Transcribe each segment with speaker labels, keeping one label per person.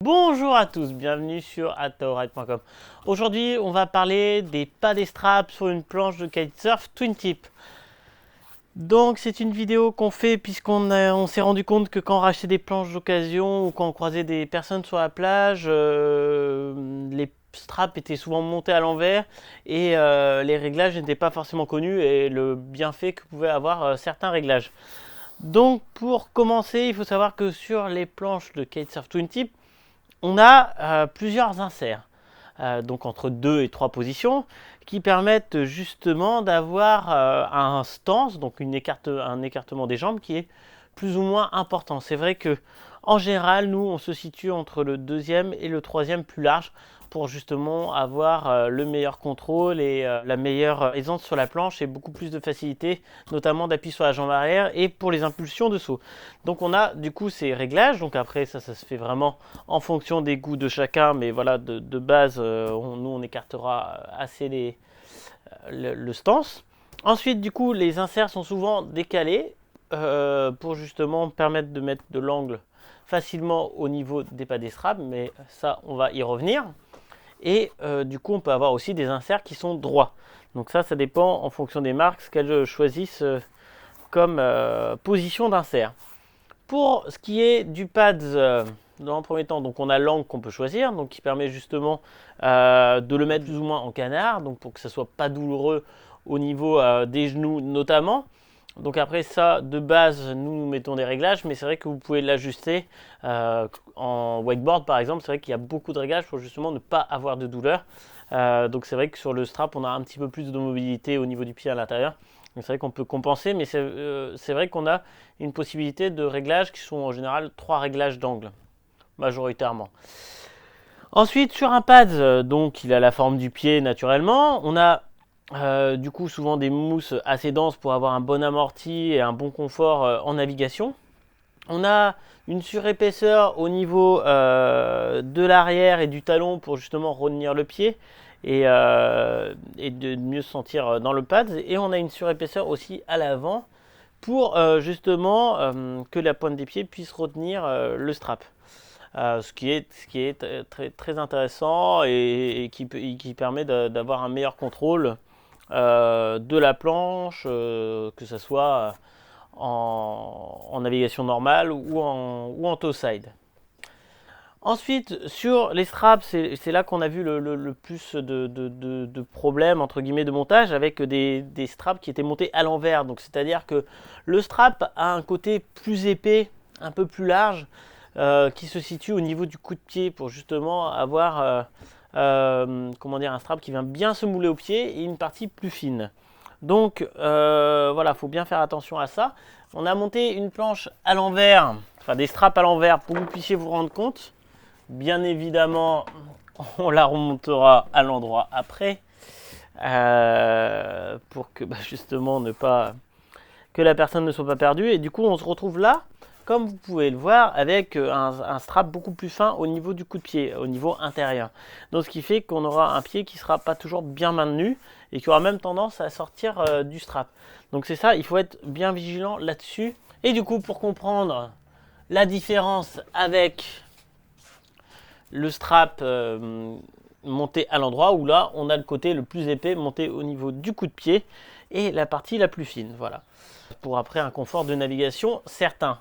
Speaker 1: Bonjour à tous, bienvenue sur ataoride.com. Aujourd'hui, on va parler des pas des straps sur une planche de kitesurf twin tip. Donc, c'est une vidéo qu'on fait puisqu'on s'est rendu compte que quand on rachetait des planches d'occasion ou quand on croisait des personnes sur la plage, les straps étaient souvent montés à l'envers et les réglages n'étaient pas forcément connus et le bienfait que pouvaient avoir certains réglages. Donc, pour commencer, il faut savoir que sur les planches de kitesurf twin tip, on a plusieurs inserts, donc entre 2 et 3 positions, qui permettent justement d'avoir un stance, donc un écartement des jambes qui est plus ou moins important. C'est vrai que en général, nous, on se situe entre le deuxième et le troisième plus large pour justement avoir le meilleur contrôle et la meilleure aisance sur la planche et beaucoup plus de facilité, notamment d'appui sur la jambe arrière et pour les impulsions de saut. Donc on a du coup ces réglages, donc après ça se fait vraiment en fonction des goûts de chacun, mais voilà, de base, nous on écartera assez le stance. Ensuite, du coup, les inserts sont souvent décalés pour justement permettre de mettre de l'angle facilement au niveau des pas des straps, mais ça, on va y revenir. Et du coup, on peut avoir aussi des inserts qui sont droits. Donc ça dépend en fonction des marques, ce qu'elles choisissent comme position d'insert. Pour ce qui est du pads, dans un premier temps, donc on a l'angle qu'on peut choisir, donc qui permet justement de le mettre plus ou moins en canard, donc pour que ça soit pas douloureux au niveau des genoux notamment. Donc après ça, de base, nous mettons des réglages, mais c'est vrai que vous pouvez l'ajuster en wakeboard par exemple. C'est vrai qu'il y a beaucoup de réglages pour justement ne pas avoir de douleur. Donc c'est vrai que sur le strap, on a un petit peu plus de mobilité au niveau du pied à l'intérieur. C'est vrai qu'on peut compenser, mais c'est vrai qu'on a une possibilité de réglages qui sont en général 3 réglages d'angle, majoritairement. Ensuite, sur un pad, donc il a la forme du pied naturellement, on a du coup souvent des mousses assez denses pour avoir un bon amorti et un bon confort en navigation. On a une surépaisseur au niveau de l'arrière et du talon pour justement retenir le pied et de mieux se sentir dans le pad. Et on a une surépaisseur aussi à l'avant pour justement que la pointe des pieds puisse retenir le strap. Ce qui est très, très intéressant et qui permet d'avoir un meilleur contrôle de la planche, que ce soit en navigation normale ou en tow side. Ensuite, sur les straps, c'est là qu'on a vu le plus de problèmes entre guillemets de montage avec des straps qui étaient montés à l'envers. Donc c'est-à-dire que le strap a un côté plus épais, un peu plus large, qui se situe au niveau du coup de pied pour justement avoir un strap qui vient bien se mouler au pied et une partie plus fine. Donc voilà, faut bien faire attention à ça. On a monté une planche à l'envers, enfin des straps à l'envers pour que vous puissiez vous rendre compte. Bien évidemment, on la remontera à l'endroit après pour que justement que la personne ne soit pas perdue. Et du coup, on se retrouve là, comme vous pouvez le voir, avec un strap beaucoup plus fin au niveau du coup de pied, au niveau intérieur. Donc ce qui fait qu'on aura un pied qui ne sera pas toujours bien maintenu et qui aura même tendance à sortir du strap. Donc c'est ça, il faut être bien vigilant là-dessus. Et du coup, pour comprendre la différence avec le strap monté à l'endroit où là, on a le côté le plus épais monté au niveau du coup de pied et la partie la plus fine. Voilà. Pour après un confort de navigation certain.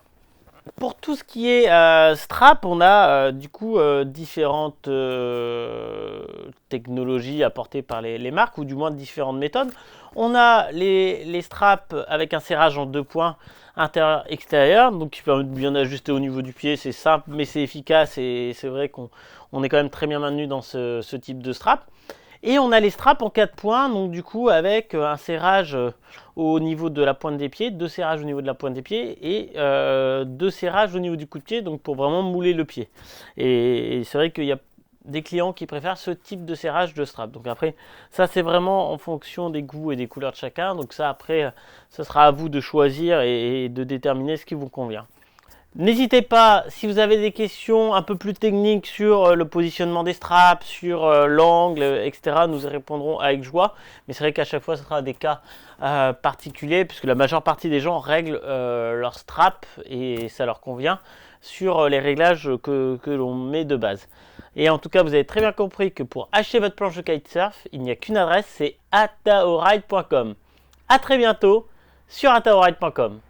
Speaker 1: Pour tout ce qui est strap, on a du coup différentes technologies apportées par les marques, ou du moins différentes méthodes. On a les straps avec un serrage en 2 points intérieur-extérieur, donc qui permet de bien ajuster au niveau du pied. C'est simple mais c'est efficace et c'est vrai qu'on est quand même très bien maintenu dans ce type de strap. Et on a les straps en 4 points, donc du coup avec un serrage au niveau de la pointe des pieds, 2 serrages au niveau de la pointe des pieds et 2 serrages au niveau du coup de pied, donc pour vraiment mouler le pied. Et c'est vrai qu'il y a des clients qui préfèrent ce type de serrage de strap. Donc après, ça c'est vraiment en fonction des goûts et des couleurs de chacun. Donc ça après, ce sera à vous de choisir et de déterminer ce qui vous convient. N'hésitez pas, si vous avez des questions un peu plus techniques sur le positionnement des straps, sur l'angle, etc., nous y répondrons avec joie. Mais c'est vrai qu'à chaque fois, ce sera des cas particuliers, puisque la majeure partie des gens règlent leur strap et ça leur convient. sur les réglages que l'on met de base. Et en tout cas, vous avez très bien compris que pour acheter votre planche de kitesurf, il n'y a qu'une adresse, c'est ataoride.com. A très bientôt sur ataoride.com.